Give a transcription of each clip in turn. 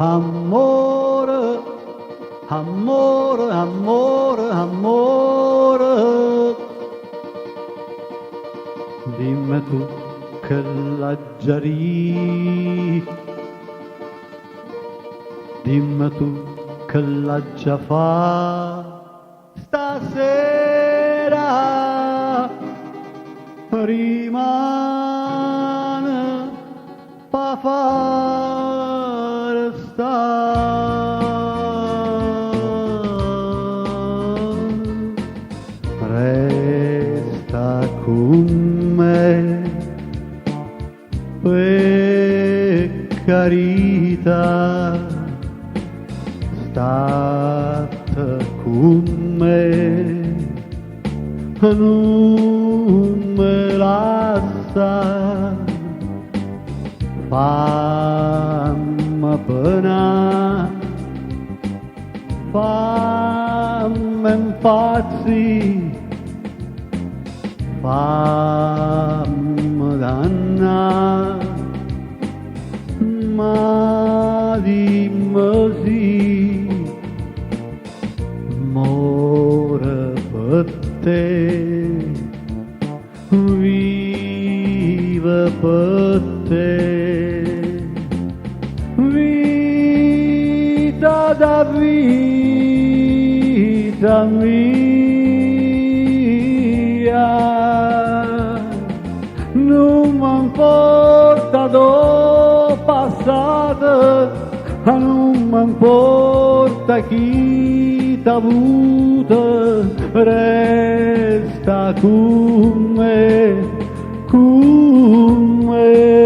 Amore, amore, amore, amore, dimmi tu che la già dimmi tu che la già fa stasera rimane pa far resta con me per carità, state con me, non me lascia, fammi penare, fammi impazzire, fammi dannare, ma dimmi sì, muore per te, vive per te, vita da vita mia, non mi importa dove passate, non mi importa chi t'ha avuto, resta con me, con me.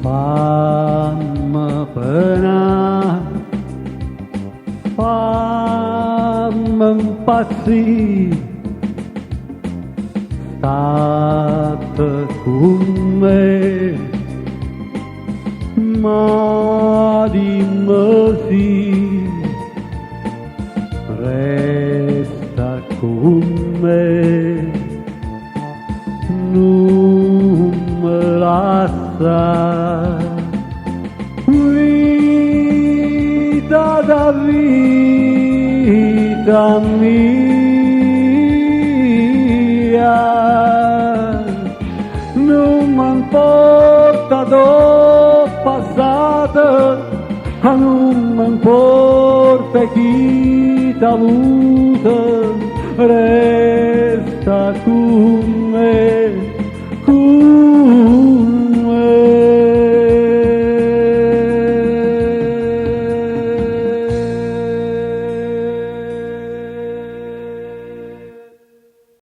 Fammi penare, fammi impazzire, state con me, ma dimmi sì, resta con me, non me lascia, vita da vita mia, non mi importa dove passate, non mi importa chi t'ha avuto, resta con